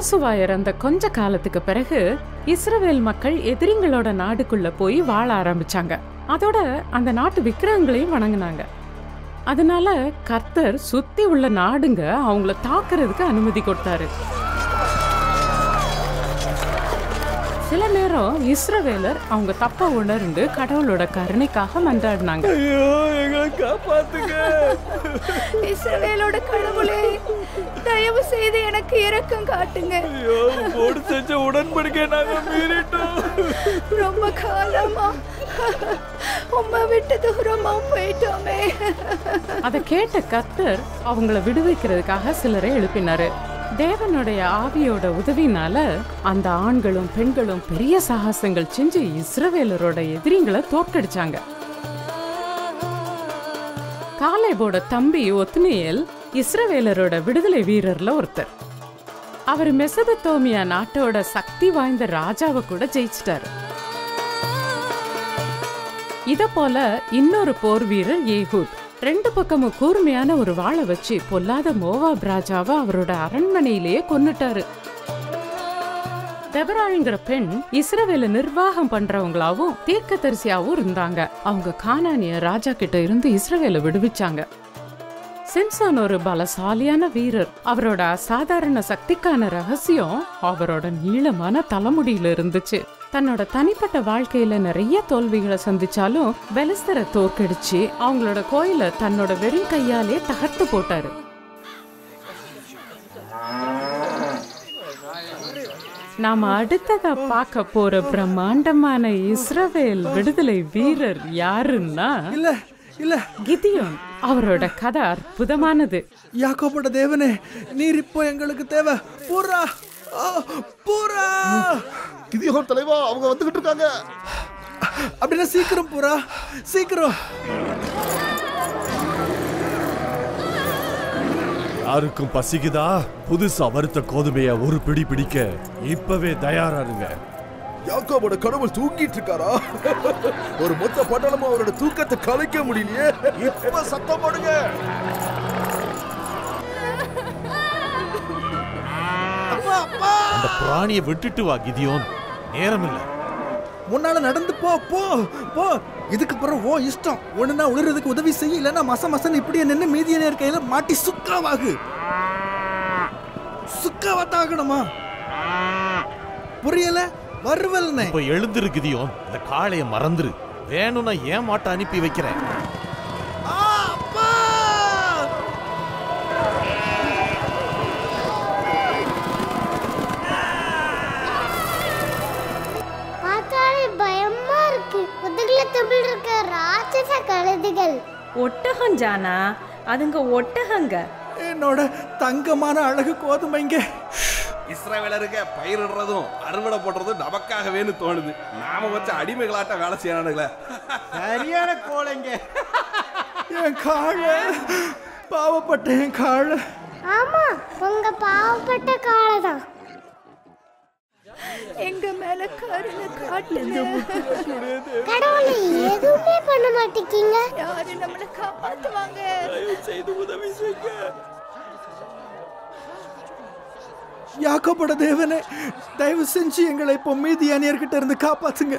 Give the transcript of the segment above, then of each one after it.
யோசுவா இறந்த கொஞ்ச காலத்துக்கு பிறகு இஸ்ரவேல் மக்கள் எதிரிங்களோட நாடுக்குள்ள போய் வாழ ஆரம்பிச்சாங்க. அதோட அந்த நாட்டு விக்கிரகங்களையும் வணங்கினாங்க. அதனால கர்த்தர் சுத்தி உள்ள நாடுங்க அவங்கள தாக்குறதுக்கு அனுமதி கொடுத்தாரு. சில நேரம் இஸ்ரவேலர் அவங்க தப்ப உணர்ந்து கடவுளோட கருணைக்காக மன்றாடினாங்க. ஐயோ, எங்களை காப்பாத்துங்க. இஸ்ரவேலோட கடவுளே, தயவு செய்து எனக்கு இரக்கம் காட்டுங்க. ஐயோ, போடு செஞ்ச உடன்படிக்கை நாங்க மீறிட்டோம். ரொம்ப காலமா உம்மை விட்டு தூரமா போயிட்டோமே. அதை கேட்ட கர்த்தர் அவங்கள விடுவிக்கிறதுக்காக சிலரை எழுப்பினாரு. தேவனுடைய ஆவியோட உதவினால அந்த ஆண்களும் பெண்களும் பெரிய சாகசங்கள் செஞ்சு இஸ்ரவேலரோட எதிரிங்களை தோற்கடிச்சாங்க. காலேபோட தம்பி ஒத்னியேல் இஸ்ரவேலரோட விடுதலை வீரர்ல ஒருத்தர். அவர் மெசபத்தோமியா நாட்டோட சக்தி வாய்ந்த ராஜாவை கூட ஜெயிச்சிட்டாரு. இத போல இன்னொரு போர் வீரர் ஏகூத் 2 பக்கமும் கூர்மையான ஒரு வாளை வச்சு பொல்லாத மோவாப் ராஜாவை அவரோட அரண்மனையிலேயே கொன்னுட்டாரு. தெபராங்கிற பெண் இஸ்ரவேல நிர்வாகம் பண்றவங்களாவும் தீர்க்கதரிசியாவும் இருந்தாங்க. அவங்க கானானிய ராஜா கிட்ட இருந்து இஸ்ரவேல விடுவிச்சாங்க. சிம்சோன் ஒரு பலசாலியான வீரர். அவரோட அசாதாரண சக்திக்கான ரகசியம் அவரோட நீளமான தலைமுடியில இருந்துச்சு. தன்னோட தனிப்பட்ட வாழ்க்கையில நிறைய தோல்விகளை சந்திச்சாலும் பெலிஸ்தரை தோற்கடிச்சு அவங்களோட கோயிலை தன்னோட வெறும் கையாலே தகர்த்து போட்டாரு. நாம அடுத்ததா பார்க்க போற பிரம்மாண்டமான இஸ்ரவேல் விடுதலை வீரர் யாருன்னா கிதியோன். அவரோட கதை அற்புதமானது. யாக்கோபோட தேவனே, நீர் இப்போ எங்களுக்கு தேவை. பூரா பூரா கிதியோன் தலைவா, அவங்க வந்துகிட்டு இருக்காங்க. அப்படின்னா சீக்கிரம் பூரா, சீக்கிரம். யாருக்கும் பசிக்குதா? புதுசா வறுத்த கோதுமைய ஒரு பிடி பிடிக்க இப்பவே தயாராருங்க. யாக்கோபோட கடவுள் தூங்கிட்டு இருக்காரா? ஒரு மொத்த பட்டணமும் அவரோட தூக்கத்தை கலைக்க முடியலையே. இப்ப சத்தம் போடுங்க. அந்த பிராணியை விட்டுட்டு வா கிதியோன், நேரம் இல்ல. முன்னால நடந்து போ போ போ. இதுக்கு பிறகு ஓ இஷ்டம். ஒண்ணுனா உளிறதுக்கு உதவி செய்ய, இல்லைன்னா மசன் இப்படியே நின்று மீதியான கையில மாட்டி சுக்காவாகு. சுக்காவத்தாகணுமா? புரியல? வருவல்னே. இப்ப எழுந்திரு கிதியோன், இந்த காளைய மறந்துரு. வேணும்னா ஏன் மாட்ட அனுப்பி வைக்கிறேன். ஒட்டகம் ஜானா, அதுங்க ஒட்டகங்க. என்னோட தங்கமான அழகு கோதுமைங்க. இஸ்ரவேலருங்க பயிரிடுறதும் அறுவடை போடுறதும் நமக்காகவேன்னு தோணுது. நாம வச்ச அடிமைகளாட்ட வேலை செய்யறானுங்களே. சரியான கோளைங்க. என் கால பாவப்பட்ட என் கால. ஆமா, உங்க பாவப்பட்ட காலதான். எங்க மேல கருணை காட்டுங்க. கடவுளே, எதுவுமே பண்ண மாட்டீங்க. யாரு நம்மள காப்பாத்துவாங்க? தயவு செய்து உதவி செய்யுங்க. யாக்கோபோட தேவனே, தயவு செஞ்சு எங்களை இப்போ மீதியானியர்கிட்ட இருந்து காப்பாத்துங்க.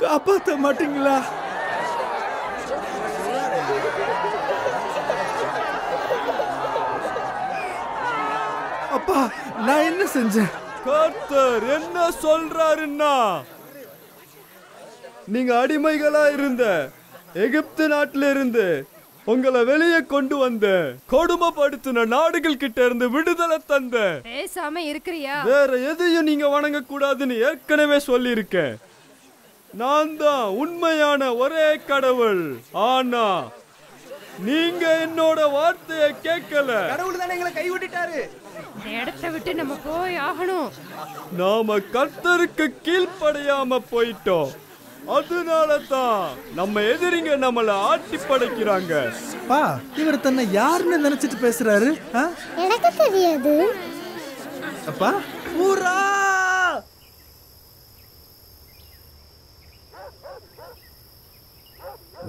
காப்பாத்த மாட்டீங்களா? அப்பா, நான் என்ன செஞ்சேன்? கர்த்தர் என்ன சொல்றாருன்னா, நீங்க அடிமைகளா இருந்த எகிப்து நாட்டில இருந்து உங்களை வெளியே கொண்டு வந்த, கொடுமைப்படுத்தின நாடுகள் கிட்ட இருந்து விடுதலை தந்த. பேசாம இருக்கிறியா? வேற எதையும் நீங்க வணங்க கூடாதுன்னு ஏற்கனவே சொல்லி இருக்கேன். நான் தான் உண்மையான ஒரே கடவுள். ஆனா நீங்க என்னோட வார்த்தையை கேட்கல. கடவுள் தானே எங்களை கைவிட்டுட்டாரு. இந்த இடத்தை விட்டு நம்ம போய் ஆகணும். நாம கர்த்தருக்கு கீழ்ப்படையாம போயிட்டோம். அதனால தான் நம்ம எதிரிங்க நம்மள ஆட்டி படைக்கிறாங்க. பா, இவர் தன்னை யாருன்னு நினைச்சிட்டு பேசுறாரு? எனக்கு தெரியாது. அப்பா, பூரா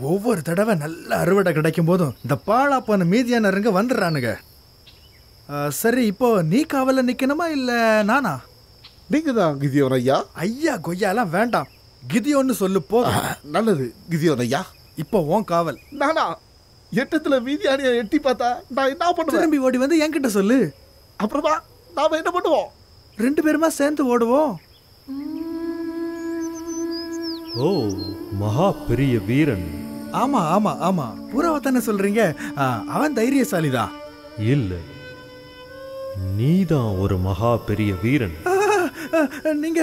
ஒவ்வொரு தடவை நல்ல அறுவடை கிடைக்கும் போதும் இந்த பாழாப்பான மீதியானருங்க வந்துடுறானுங்க. சரி, இப்போ நீ காவல நிக்கணுமா இல்ல நானா? நீங்க தான் கிதியோன் ஐயா. ஐயா கொய்யாலாம் வேண்டாம், கிதியோன்னு சொல்லு போ. நல்லது கிதியோன் ஐயா. இப்போ உன் காவல். நானா எட்டத்துல மீதியானியை எட்டி பார்த்தா நான் என்ன பண்ணுவேன்? திரும்பி ஓடி வந்து என்கிட்ட சொல்லு. அப்புறமா நாம என்ன பண்ணுவோம்? 2 பேருமா சேர்ந்து ஓடுவோம். ஓ, மகா பெரிய வீரன். ஆமா ஆமா ஆமா, பூராவா தானே சொல்றீங்க? அவன் தைரியசாலிதான். இல்ல, நீதான் ஒரு மகா பெரிய வீரன். நீங்க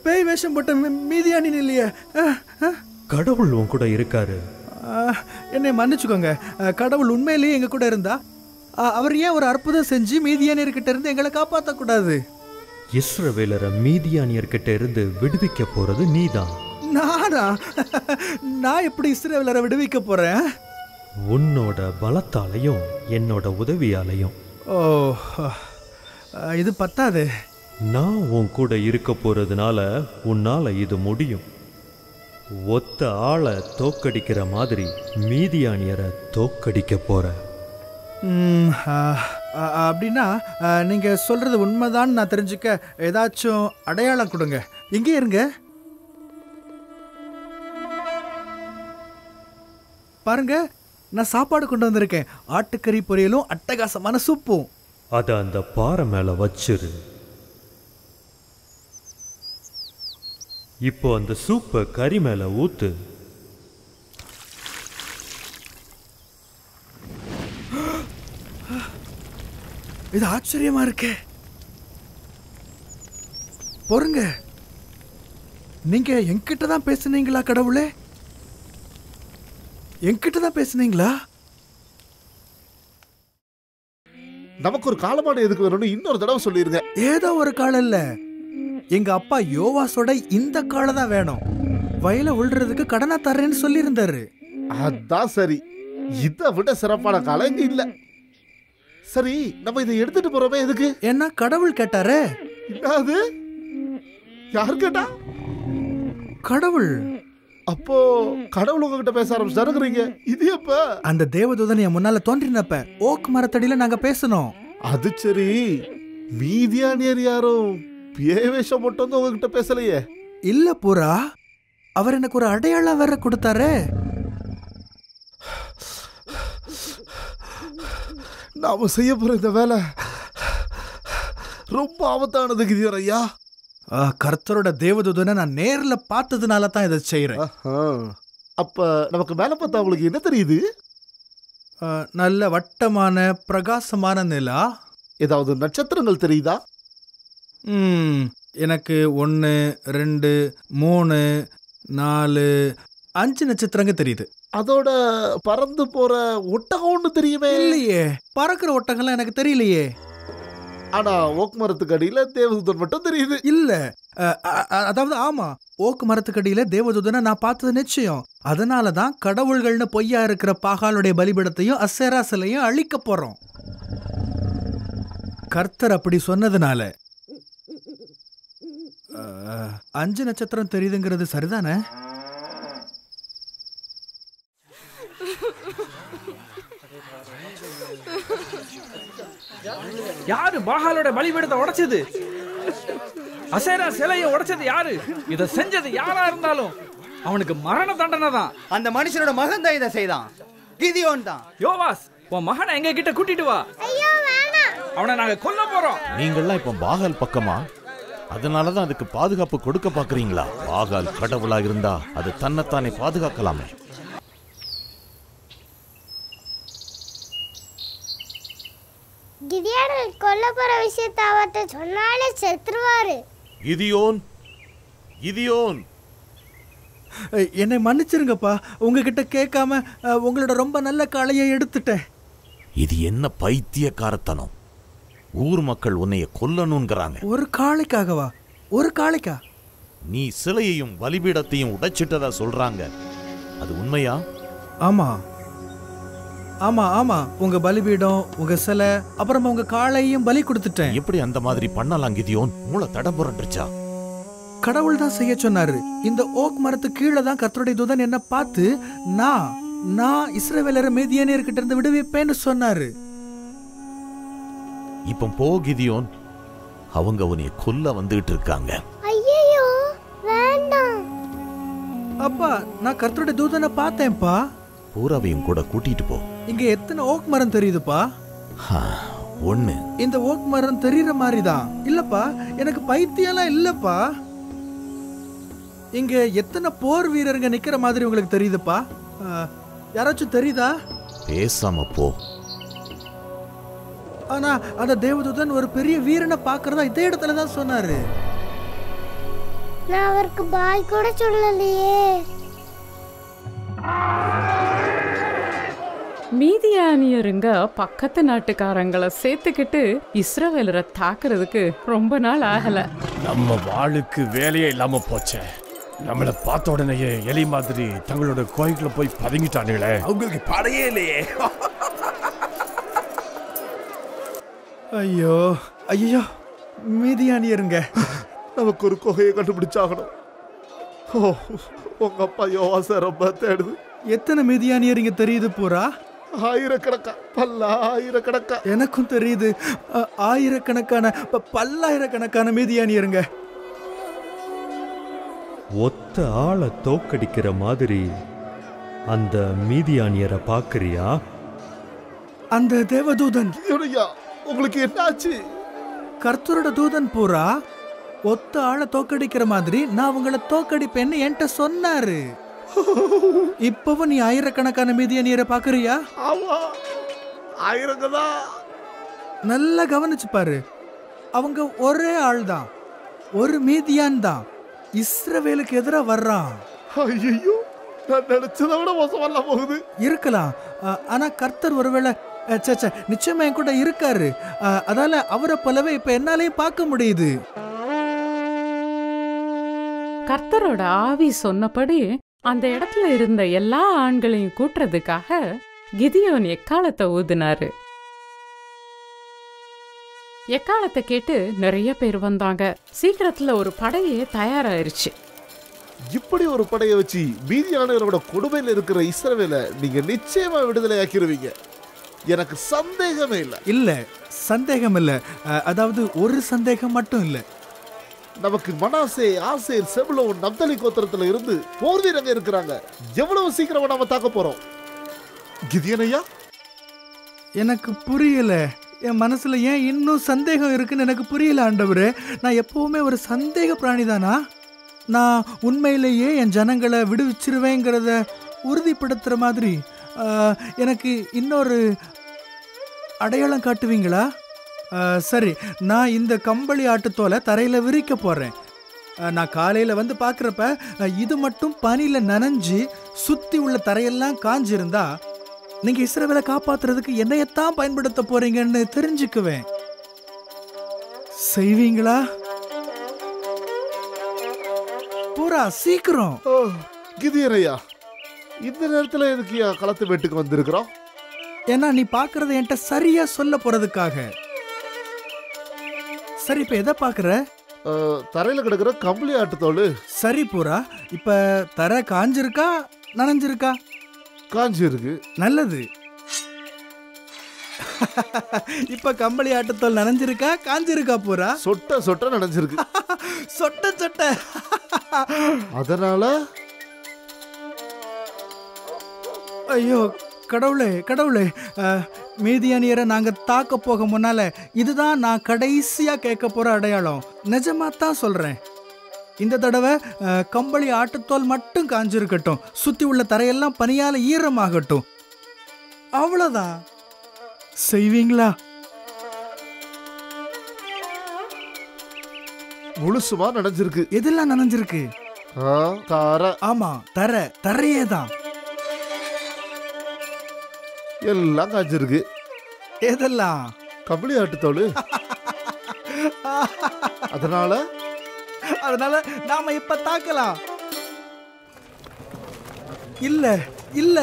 பேய் வேஷம் போட்ட மீதியானி இல்லையே. கடவுள் உன் கூட இருக்காரு. என்னை மன்னிச்சுக்கோங்க, கடவுள் உண்மையிலேயே எங்க கூட இருந்தா அவர் ஏன் ஒரு அற்புதம் செஞ்சு மீதியானியர்கிட்ட இருந்து எங்களை காப்பாற்ற கூடாது? இஸ்ரவேலரை மீதியானியர்கிட்ட இருந்து விடுவிக்க போறது நீதான். நானா? நான் எப்படி இஸ்ரவேலரை விடுவிக்க போறேன்? உன்னோட பலத்தாலையும் என்னோட உதவியாலையும். ஓ, இது பத்தாது. நான் உன் கூட இருக்க போறதுனால உன்னால இது முடியும். ஒத்த ஆளை தோக்கடிக்கிற மாதிரி மீதியானியரை தோக்கடிக்க போற. அப்படின்னா நீங்க சொல்றது உண்மைதான் நான் தெரிஞ்சுக்க ஏதாச்சும் அடையாளம் கொடுங்க. எங்கே இருங்க பாருங்க, நான் சாப்பாடு கொண்டு வந்திருக்கேன். ஆட்டுக்கறி பொரியலும் அட்டகாசமான சூப்பும். அத அந்த பாறை மேல வச்சிரு. இப்போ அந்த சூப்பை கறி மேல ஊத்து. இது ஆச்சரியமா இருக்கே. பொறுங்க, நீங்க என்கிட்ட தான் பேசுனீங்களா? கடவுளே, என்கிட்ட தான் பேசுனீங்களா? நமக்கு ஒரு காலமாடு எதுக்கு வேணும்னு இன்னொரு தடவை சொல்லிருங்க. ஏதோ ஒரு காலம் இல்ல, எங்க அப்பா யோவாசோட இந்த காலம் தான் வேணும். வயலை உள்றதுக்கு கடனா தர்றேன்னு சொல்லியிருந்தாரு. அதான் சரி, இதை விட சிறப்பான காலம் இங்க இல்ல. சரி, நம்ம இதை எடுத்துட்டு போறோமே எதுக்கு? என்ன கடவுள் கேட்டாரே. அது யார் கேட்டா? கடவுள். அப்போ கடவுள் உங்ககிட்ட பேச ஆரம்பிச்சாருங்கிறீங்க. இது எப்ப? அந்த தேவதூதன் என் முன்னால தோன்றினப்ப ஓக் மரத்தடியில நாங்க பேசணும். அது சரி, மீதியானியர் யாரும் பேவேஷம் மட்டும் வந்து உங்ககிட்ட பேசலையே. இல்ல பூரா, அவர் எனக்கு ஒரு அடையாளம் வேற கொடுத்தாரே. நாம செய்ய போற இந்த வேலை ரொம்ப ஆபத்தானது கிதியோன் ஐயா. கர்த்தரோட தேவதூதனை நான் நேர்ல பார்த்ததுனால தான் இதை செய்யறேன். அப்ப நமக்கு மேல பார்த்தா உங்களுக்கு என்ன தெரியுது? நல்ல வட்டமான பிரகாசமான நிலா. ஏதாவது நட்சத்திரங்கள் தெரியுதா? எனக்கு 1, 2, 3, 4, 5 நட்சத்திரங்க தெரியுது. அதோட பறந்து போற ஒட்டகம்னு தெரியுமே. இல்லையே, பறக்கிற ஒட்டகம்லாம் எனக்கு தெரியலையே. ஆனா ஓக் மரத்துக்கு அடியில தேவதூதன் மட்டும் தெரியுது. இல்ல, அதாவது ஆமா, ஓக்கு மரத்துக்கு அடியில தேவதூதனை நான் பார்த்தது நிச்சயம். அதனாலதான் கடவுள்கள்னு பொய்யா இருக்கிற பாகாலுடைய பலிபீடத்தையும் அசேரா சிலையும் அழிக்க போறோம். கர்த்தர் அப்படி சொன்னதுனால 5 நட்சத்திரம் தெரியுதுங்கிறது சரிதானே? யாரு பாகாலோட பலிபீடத்தை உடைச்சது? அசேரா சிலையை உடைச்சது யாரு? இதை செஞ்சது யாரா இருந்தாலும் அவனுக்கு மரண தண்டனை தான். அந்த மனுஷனோட மகன் தான் இதை செய்தான், கிதியோன் தான். யோவாஸ், உன் மகனை எங்க கிட்ட கூட்டிட்டு வா. அவனை நாங்க கொல்ல போறோம். நீங்கள்லாம் இப்ப பாகால் பக்கமா? அதனாலதான் அதுக்கு பாதுகாப்பு கொடுக்க பாக்குறீங்களா? பாகால் கடவுளா இருந்தா அது தன்னைத்தானே பாதுகாக்கலாமே. கிதியோன் கொல்ல போற விஷயத்தை அவர்கிட்ட சொன்னாலே செத்துருவாரு. கிதியோன், கிதியோன், என்னை மன்னிச்சிருங்கப்பா, உங்ககிட்ட கேட்காம உங்களோட ரொம்ப நல்ல காளையை எடுத்துட்டேன். இது என்ன பைத்தியக்காரத்தனம்? ஊர் மக்கள் உன்னைய கொல்லணும்ங்கறாங்க. ஒரு காளைக்காகவா? ஒரு காளைக்கா? நீ சிலையையும் பலிபீடத்தையும் உடைச்சிட்டதா சொல்றாங்க. அது உண்மையா? ஆமா ஆமா ஆமா, உங்க பலிபீடம், உங்க சிலை, அப்புறமா உங்க காளையும் பலி கொடுத்துட்டேன். எப்படி அந்த மாதிரி பண்ணலாம் கிதியோன்? மூளை தடபுரண்டுச்சா? கடவுள் தான் செய்ய சொன்னாரு. இந்த ஓக் மரத்து கீழே தான் கர்த்தருடைய தூதன் என்ன பார்த்து நான் இஸ்ரவேலரை மீதியானியர்கிட்ட இருந்து விடுவிப்பேன்னு சொன்னாரு. இப்ப போ கிதியோன், அவங்க உன்னை கொல்ல வந்துகிட்டு இருக்காங்க. ஐயோ வேண்டாம். அப்பா, நான் கர்த்தருடைய தூதனை பார்த்தேன்ப்பா. பூராவையும் கூட கூட்டிட்டு போ. இங்க எத்தனை ஓக் மரம் தெரியுதுப்பா? ஒண்ணு. இந்த ஓக் மரம் தெரியற மாதிரிதான். இல்லப்பா, எனக்கு பைத்தியம்லாம் இல்லப்பா. இங்க எத்தனை போர் வீரருங்க நிக்கிற மாதிரி உங்களுக்கு தெரியுதுப்பா? யாராச்சும் தெரியுதா? பேசாம போ. ஆனா அந்த தேவதூதன் ஒரு பெரிய வீரனை பாக்குறதா இதே இடத்துல தான் சொன்னாரு. நான் அவருக்கு பாய் கூட சொல்லலையே. மீதியானியருங்க பக்கத்து நாட்டுக்காரங்களை சேர்த்துக்கிட்டு இஸ்ரவேலரை தாக்குறதுக்கு ரொம்ப நாள் ஆகல. நம்ம வாளுக்கு வேலையே இல்லாம போச்சே. நம்மள பார்த்த உடனேயே எலி மாதிரி தங்களோட கோயிலுக்குள்ள போய் பதுங்கிட்டானுங்களே. அவங்களுக்கு படையே இல்லையே. ஐயோ ஐயோ, மீதியானியருங்க. நமக்கு ஒரு குகையை கண்டுபிடிச்சாகணும். உங்க அப்பா யோவாச ரொம்ப தேடுது. எத்தனை மீதியானியர் இங்க தெரியுது பூரா? ஆயிரக்கணக்கா, பல்லாயிரக்கணக்கா. எனக்கும் தெரியுது. ஆயிரக்கணக்கான பல்லாயிரக்கணக்கான மீதியானியருங்க. ஒத்த ஆளை தோக்கடிக்கிற மாதிரி அந்த மீதியானியரை பாக்குறியா? அந்த தேவதூதன். உங்களுக்கு என்னாச்சு? கர்த்தரோட தூதன் பூரா ஒத்த ஆளை தோக்கடிக்கிற மாதிரி நான் உங்களை தோக்கடிப்பேன்னு என்கிட்ட சொன்னாரு. இப்பவும் நீ ஆயிரக்கணக்கான மீதியானியரை பாக்குறியா? நல்லா கவனிச்சு பாரு. அவங்க ஒரே ஆள் தான், ஒரு மீதியான் தான். இஸ்ரவேலுக்கு எதிராக வர்றான். ஐயோ, நான் நினைச்சதை விட மோசமா போகுது. இருக்கலாம், ஆனா கர்த்தர் ஒருவேளை நிச்சயமா என் கூட இருக்காரு. அதால அவரை போலவே இப்ப என்னாலையும் பார்க்க முடியுது. கர்த்தரோட ஆவி சொன்னபடி அந்த இடத்துல இருந்த எல்லா ஆண்களையும் கூட்டுறதுக்காக கிதியோன் எக்காலத்தை ஊதினாரு. எக்காலத்தை கேட்டு நிறைய பேர் வந்தாங்க. சீக்கிரத்துல ஒரு படையே தயாராயிருச்சு. இப்படி ஒரு படையை வச்சு மீதியானவரோட கொடுமையில் இருக்கிற இஸ்ரவேலை நீங்க நிச்சயமா விடுதலை ஆக்கிடுவீங்க. எனக்கு சந்தேகமே இல்லை. இல்ல, சந்தேகம் இல்ல. அதாவது ஒரு சந்தேகம் மட்டும் இல்ல. நமக்கு மனாசே, ஆசேர், செபுலோன், நப்தலி கோத்திரத்துல இருந்து போர் வீரங்க இருக்கிறாங்க. எவ்வளவு சீக்கிரமா நாம தாக்க போறோம்? கிதியோன் ஐயா, எனக்கு புரியல. என் மனசுல ஏன் இன்னும் சந்தேகம் இருக்குன்னு எனக்கு புரியல ஆண்டவரே. நான் எப்பவுமே ஒரு சந்தேக பிராணிதானா? நான் உண்மையிலேயே என் ஜனங்களை விடுவிச்சிருவேங்கிறத உறுதிப்படுத்துற மாதிரி எனக்கு இன்னொரு அடையாளம் காட்டுவீங்களா? சரி, நான் இந்த கம்பளி ஆட்டுத்தோலை தரையில் விரிக்க போகிறேன். நான் காலையில் வந்து பார்க்குறப்ப இது மட்டும் பனியில் நனைஞ்சு சுற்றி உள்ள தரையெல்லாம் காஞ்சிருந்தா நீங்கள் இஸ்ரவேலை காப்பாற்றுறதுக்கு என்னையத்தான் பயன்படுத்த போறீங்கன்னு தெரிஞ்சுக்குவேன். செய்வீங்களா? பூரா சீக்கிரம். கிதியோன் ஐயா, இந்த நேரத்துல எதுக்கு களத்து வெட்டுக்கு வந்திருக்கிறோம்? ஏன்னா நீ பாக்குறத என்கிட்ட சரியா சொல்ல போறதுக்காக. சரி, இப்ப எதை பாக்குற? தரையில கிடக்குற கம்பளி ஆட்டுத்தோல். சரி பூரா, இப்ப தரை காஞ்சிருக்கா நனைஞ்சிருக்கா? காஞ்சிருக்கு. நல்லது. இப்ப கம்பளி ஆட்டுத்தோல் நனைஞ்சிருக்கா காஞ்சிருக்கா பூரா? சொட்ட சொட்ட நனைஞ்சிருக்கு. சொட்ட சொட்ட. அதனால ஐயோ கடவுளே கடவுளே, மீதியானியரை நாங்க தாக்க போக முன்னால இதுதான் நான் கடைசியா கேட்க போற அடையாளம். நிஜமா தான் சொல்றேன். இந்த தடவை கம்பளி ஆட்டுத்தோல் மட்டும் காஞ்சிருக்கட்டும், சுத்தி உள்ள தரையெல்லாம் பனியால ஈரமாகட்டும். அவ்வளவுதான். செய்வீங்களா? முழுசுமா நனைஞ்சிருக்கு. எதெல்லாம் நனைஞ்சிருக்கு? தரை. ஆமா, தரையே தான். எல்லாம் காஞ்சிருக்கு. எதெல்லாம்? கம்பளி ஆட்டுத்தோல். அதனால நாம இப்ப தாக்கலாம். இல்ல இல்ல,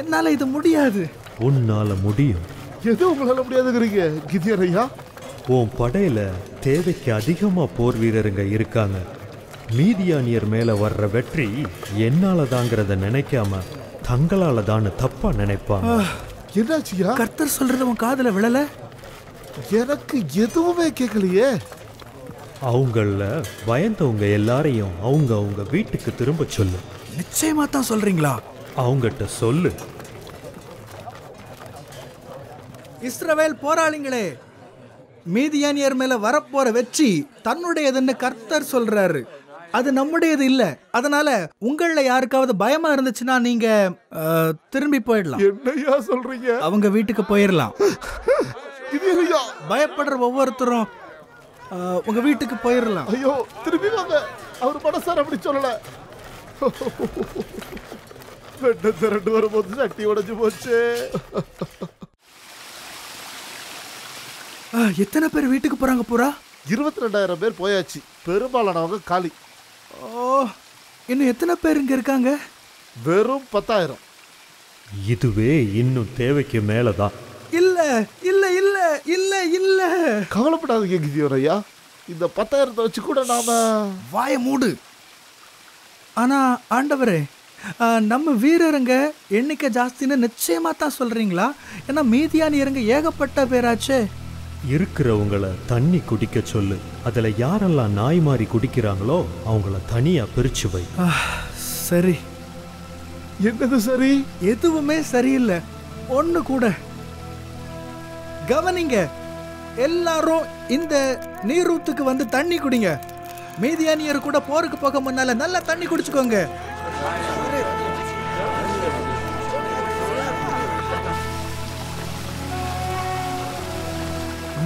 என்னால இது முடியாது. உன்னால முடியும். எது உங்களால முடியாதுங்கிறீங்க கிதியோன் ஐயா? உன் படையில தேவைக்கு அதிகமா போர் வீரருங்க இருக்காங்க. மீதியானியர் மேல வர்ற வெற்றி என்னால தாங்கிறத நினைக்காம தங்களால தான் தப்பா நினைப்பாங்க. என்னாச்சியா? கர்த்தர் சொல்றது உன் காதுல விழல? எனக்கு எதுவுமே கேட்கலையே. அவங்கள பயந்தவங்க எல்லாரையும் அவங்க வீட்டுக்கு திரும்ப சொல்லு. நிச்சயமா தான் சொல்றீங்களா? அவங்ககிட்ட சொல்லு. இஸ்ரவேல் போராளிங்களே, மீதியானியர் மேல வரப்போற வெற்றி தன்னுடையதுன்னு கர்த்தர் சொல்றாரு. அது நம்முடையது இல்ல. அதனால உங்கள யாருக்காவது பயமா இருந்துச்சுன்னா நீங்க திரும்பி போயிடலாம். என்னையா சொல்றீங்க? அவங்க வீட்டுக்கு போயிடலாம். பயப்படுற ஒவ்வொருத்தரும் உங்க வீட்டுக்கு போயிடலாம். ஐயோ, திரும்பி வாங்க. அவர் மனசார அப்படி சொல்லல. வெட்ட திரண்டு வரும்போது சட்டி உடைஞ்சு போச்சு. எத்தனை பேர் வீட்டுக்கு போறாங்க பூரா? 22,000 பேர் போயாச்சு. பெரும்பாலானவங்க காலி. இன்னும் எத்தனை பேர் இங்க இருக்காங்க? வெறும் 10,000. இதுவே இன்னும் தேவைக்கு மேலதான். இல்ல இல்ல இல்ல இல்ல இல்ல, கவலைப்படாதீங்க கிதியோன் ஐயா. இந்த 10,000 வச்சு கூட நாம. வாய மூடு. ஆனா ஆண்டவரே, நம்ம வீரருங்க எண்ணிக்கை ஜாஸ்தின்னு நிச்சயமா தான் சொல்றீங்களா? ஏன்னா மீதியானியருங்க ஏகப்பட்ட பேராச்சே. இருக்கிறவங்கள தண்ணி குடிக்க சொல்லு. அதுல யாரெல்லாம் நாய் மாறி குடிக்கிறாங்களோ அவங்கள தனியா பிரிச்சு வை. சரி. என்னது சரி? எதுவுமே சரியில்லை. ஒண்ணு கூட. கவனிங்க, எல்லாரும் இந்த நீரூத்துக்கு வந்து தண்ணி குடிங்க. மீதியானியர் கூட போருக்கு போக முன்னால நல்லா தண்ணி குடிச்சுக்கோங்க.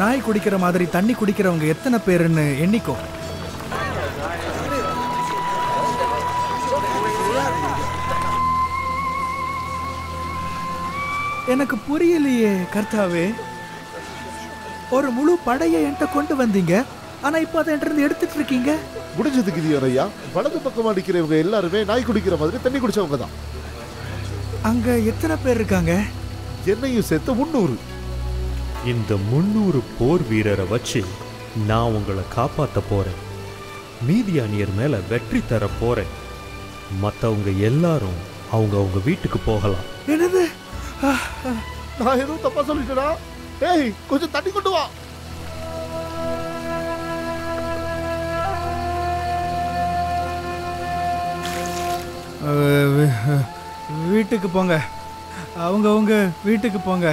நாய் குடிக்கிற மாதிரி தண்ணி குடிக்கிறவங்க எத்தனை பேருன்னு எண்ணிக்கோ. எனக்கு புரியலையே கர்த்தாவே. ஒரு முழு படையை என்கிட்ட கொண்டு வந்தீங்க, ஆனா இப்ப அதை என்கிட்ட இருந்து எடுத்துட்டு இருக்கீங்க. முடிஞ்சது கிதியோன் ஐயா. வலது பக்கம் அடிக்கிறவங்க எல்லாருமே நாய் குடிக்கிற மாதிரி தண்ணி குடிச்சவங்க தான். அங்க எத்தனை பேர் இருக்காங்க? என்னையும் சேர்த்து 300. இந்த 300 போர் வீரரை வச்சு நான் உங்களை காப்பாத்த போறேன். மீதியானியர் மேல வெற்றி தர போறேன். மத்தவங்க எல்லாரும் அவங்க வீட்டுக்கு போகலாம். என்னது? நான் எதுவும் தப்பா சொல்லிட்டேனா? ஏய், கொஞ்சம் தண்ணி கொண்டு வா. வீட்டுக்கு போங்க. அவங்க வீட்டுக்கு போங்க.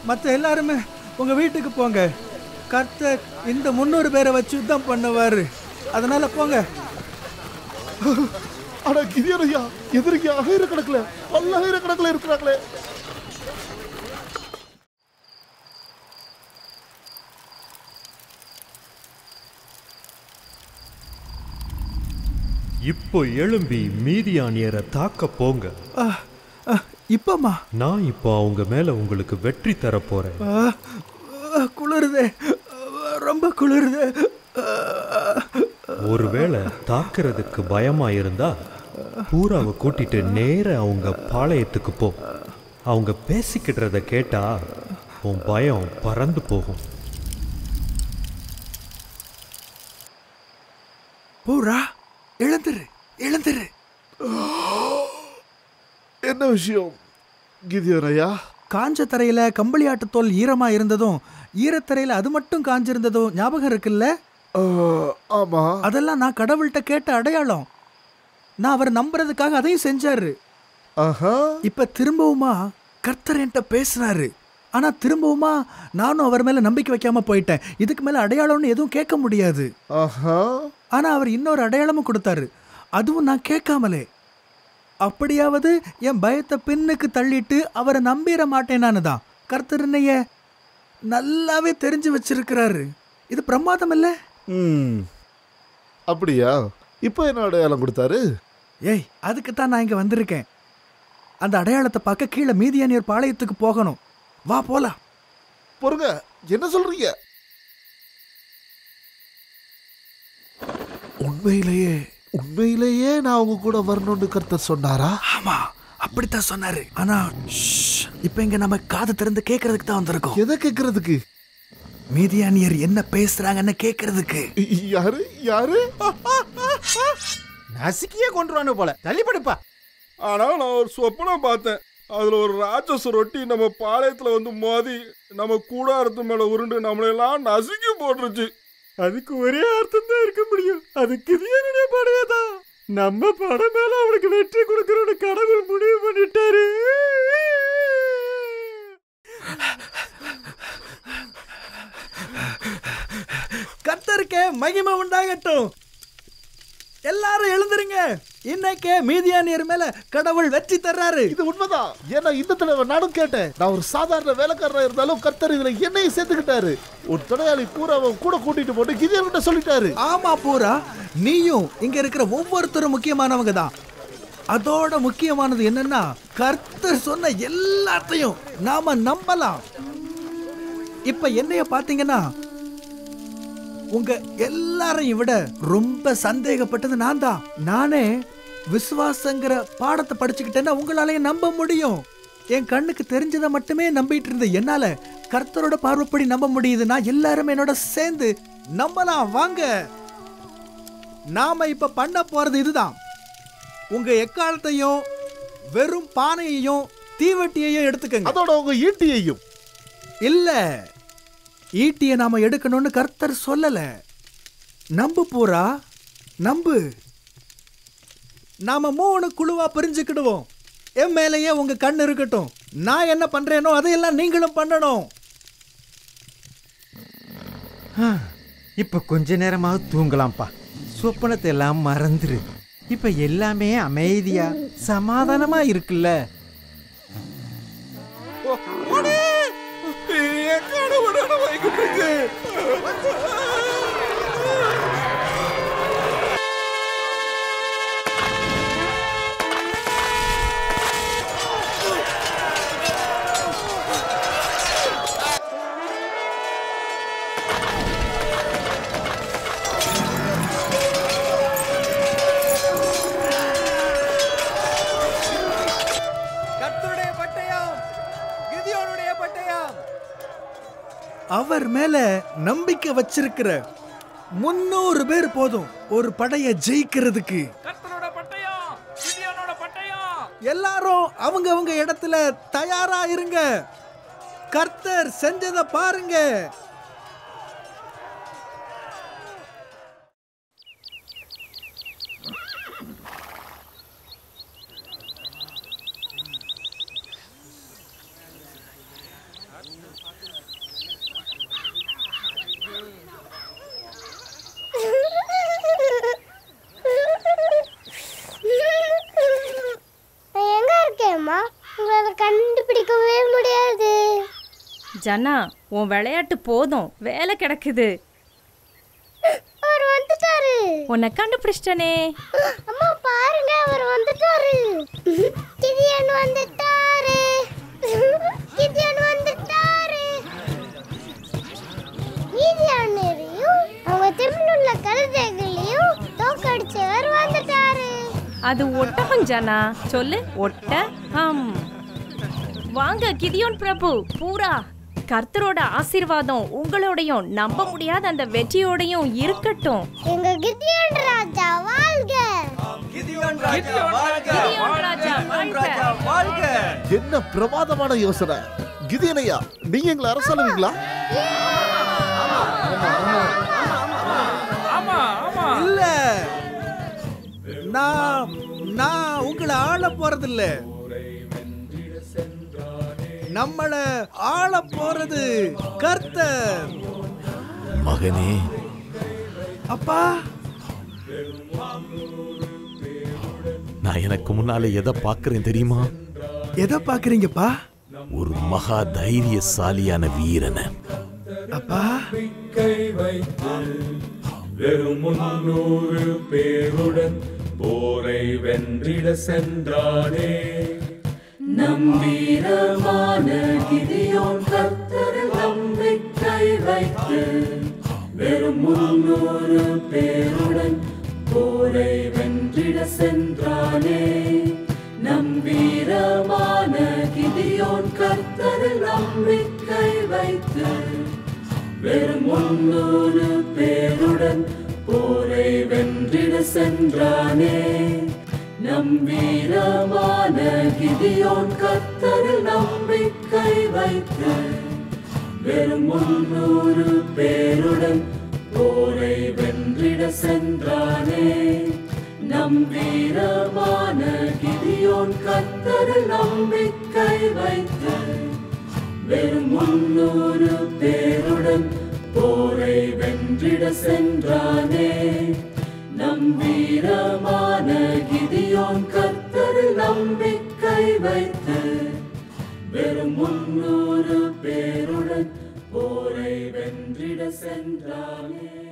மற்ற எல்லாருமே உங்க வீட்டுக்கு போங்க. கர்த்தர் இந்த 300 பேரை வச்சு யுத்தம் பண்ணுவாரு. அதனால போங்க. ஆனா கிதியோன் ஐயா, எதிரிக்கு ஆயிரக்கணக்கில் பல்லாயிரக்கணக்கில் இருக்கிறாங்களே. இப்போ எழும்பி மீதியானியரை தாக்க போங்க. இப்பமா? நான் இப்போ அவங்க மேல உங்களுக்கு வெற்றி தர போறேன். குளிருதே, ரொம்ப குளிருதே. ஒருவேளை தாக்குறதுக்கு பயமா இருந்தா பூராவை கூட்டிட்டு நேர அவங்க பாளையத்துக்கு போ. அவங்க பேசிக்கிட்டத கேட்டா உன் பயம் பறந்து போகும். பூரா, எழுந்துரு எழுந்துரு. என்ன விஷயம் கிதியோன் ஐயா? காஞ்ச தரையில கம்பளியாட்டு தோல் ஈரமா இருந்ததும், ஈரத்தரையில அது மட்டும் காஞ்சிருந்ததும் ஞாபகம் இருக்குல்ல? ஆமா. அதெல்லாம் நான் கடவுள்கிட்ட கேட்ட அடையாளம். நான் அவர் நம்புறதுக்காக அதையும் செஞ்சாரு. இப்ப திரும்பவுமா கர்த்தர் என்கிட்ட பேசினாரு. ஆனா திரும்பவுமா நானும் அவர் மேல நம்பிக்கை வைக்காம போயிட்டேன். இதுக்கு மேல அடையாளம்னு எதுவும் கேட்க முடியாது. ஆனா அவர் இன்னொரு அடையாளமும் கொடுத்தாரு. அதுவும் நான் கேட்காமலே. அப்படியாவது என் பயத்தை பின்னுக்கு தள்ளிட்டு அவரை நம்பிட மாட்டேனான்னு தான். கர்த்தர் என்னைய நல்லாவே தெரிஞ்சு வச்சிருக்கிறாரு. இது பிரமாதம் இல்ல? அப்படியா? இப்போ என்ன அடையாளம் கொடுத்தாரு? ஏய், அதுக்கு தான் நான் இங்க வந்திருக்கேன். அந்த அடையாளத்தை பார்க்க கீழே மீதியானியர் பாளையத்துக்கு போகணும். வா போலாம். பொறுங்க, என்ன சொல்றீங்க? உண்மையிலேயே நான் அவங்க கூட வரணும்னு கர்த்தர் சொன்னாரா? ஆமா, அப்படித்தான் சொன்னாரு. ஆனா இப்ப இங்க நம்ம காது திறந்து கேட்கறதுக்கு தான் வந்திருக்கோம். எதை கேட்கறதுக்கு? மீதியானியர் என்ன பேசுறாங்கன்னு கேட்கறதுக்கு. யாரு? நசுக்கியே கொண்டுருவானு போல. தள்ளிப்படுப்பா. ஆனா நான் ஒரு சொப்பனம் பார்த்தேன். அதுல ஒரு ராட்சச ரொட்டி நம்ம பாளையத்துல வந்து மோதி நம்ம கூடாரத்து மேல உருண்டு நம்மளெல்லாம் நசுக்கி போட்டுருச்சு. அதுக்கு ஒரே அர்த்தம் தான் இருக்க முடியும். அது கிதியோனுடைய படையதான். நம்ம படை மேல அவனுக்கு வெற்றி கொடுக்கறோன்னு கடவுள் முடிவு பண்ணிட்டாரு. கர்த்தருக்கே மகிமை உண்டாகட்டும். எல்லாரும் எழுந்துருங்க. இன்னைக்கே மீதியானியர் மேல கடவுள் வெற்றி தர்றாரு. இது உண்மைதான். ஏன்னா இந்த தடவை நானும் கேட்டேன். நான் ஒரு சாதாரண வேலைக்காரனா இருந்தாலும் கர்த்தர் இதுல என்னையும் சேர்த்துக்கிட்டாரு. ஒரு தொடையாளி பூராவை கூட கூட்டிட்டு போட்டு கிதியோன்கிட்ட சொல்லிட்டாரு. ஆமா பூரா, நீயும் இங்க இருக்கிற ஒவ்வொருத்தரும் முக்கியமானவங்க தான். அதோட முக்கியமானது என்னன்னா கர்த்தர் சொன்ன எல்லாத்தையும் நாம நம்பலாம். இப்ப என்னைய பாத்தீங்கன்னா உங்க எல்லாரையும் விட ரொம்ப சந்தேகப்பட்டது நான் தான். நானே விசுவாசங்கிற பாடத்தை படிச்சுக்கிட்டேன்னா உங்களாலேயே நம்ப முடியும். என் கண்ணுக்கு தெரிஞ்சதை மட்டுமே நம்பிட்டு இருந்த என்னால கர்த்தரோட பார்வைப்படி நம்ப முடியுதுன்னா எல்லாரும் என்னோட சேர்ந்து நம்பலாம். வாங்க, நாம இப்ப பண்ண போறது இதுதான். உங்க எக்காலத்தையும் வெறும் பானையையும் தீவட்டியையும் எடுத்துக்கங்க. அதோட உங்க ஈட்டியையும். இல்ல, ஈட்டியை நாம எடுக்கணும்னு கர்த்தர் சொல்லல. நம்பு பூரா, நம்பு. நாம 3 குழுவா பிரிஞ்சுக்கிடுவோம். என் மேலேயே உங்க கண் இருக்கட்டும். நான் என்ன பண்றேனோ அதையெல்லாம் நீங்களும் பண்ணணும். இப்ப கொஞ்ச நேரமாவது தூங்கலாம்ப்பா. சொப்பனத்தை எல்லாம் மறந்துரு. இப்ப எல்லாமே அமைதியா சமாதானமா இருக்குல்ல. அவர் மேல நம்பிக்கை வச்சிருக்கிற 300 பேர் போதும் ஒரு படையை ஜெயிக்கிறதுக்கு. எல்லாரும் அவங்க இடத்துல தயாரா இருங்க. கர்த்தர் செஞ்சதை பாருங்க. கண்டுபிடிக்கவே முடியாது. ஜனா, உன் விளையாட்டு போதும், வேலை கிடக்குது. அவர் வந்துட்டாரு. உன்னை கண்டுபிடிச்சிட்டனே. அம்மா பாருங்க, அவர் வந்துட்டாரு. கிதியோன் வந்துட்டாரு. கிதியோன் வந்துட்டாரு. மீதியானியரையும் அவங்க திரும்புள்ள கழுதைகளையும் தோக்கடிச்சவர் வந்துட்டாரு. அது ஒட்டகம் ஜனா. சொல்லு, ஒட்டகம். வாங்க கிதியோன் பிரபு, பூரா. கர்த்தரோட ஆசீர்வாதம் உங்களோடையும் நம்ப முடியாத அந்த வெற்றியோடையும் இருக்கட்டும். எங்க கிதியோன் ராஜா வாழ்க. கிதியோன் ராஜா வாழ்க. கிதியோன் ராஜா வாழ்க. என்ன பிரமாதமான யோசனை. கிதியோனையா, நீங்க எங்களை அரசாளுவீங்களா? இல்ல, நான் உங்களை ஆள போறதில்ல. நம்மள ஆள போறது கர்த்தர். மகனே, அப்பா, நான் எனக்கு முன்னாலே எதை பார்க்கிறேன் தெரியுமா? எதை பார்க்கறீங்கப்பா? ஒரு மகா தைரியசாலியான வீரனை. அப்பா, வெறும் 300 பேருடன் போரை வென்றிட சென்றானே. நம் வீரமான கிதியோன் கர்த்தரில் நம்பிக்கை வைத்து வெறும் 300 பேருடன் போரை வென்றிட சென்றானே. நம் வீரமான கிதியோன் கர்த்தரில் நம்பிக்கை வைத்து வெறும் 300 பேருடன் போரை வென்றிட சென்றானே. நம் வீரமான கிதியோன் கர்த்தரில் நம்பிக்கை வைத்து வெறும் 300 பேருடன் போரை வென்றிட சென்றானே. நம் வீரமான கிதியோன் கர்த்தரில் நம்பிக்கை வைத்து வெறும் 300 பேருடன் போரை வென்றிட சென்றானே. நம் வீரமான கிதியோன் கர்த்தரில் நம்பிக்கை வைத்து வெறும் 300 பேருடன் போரை வென்றிட சென்றானே.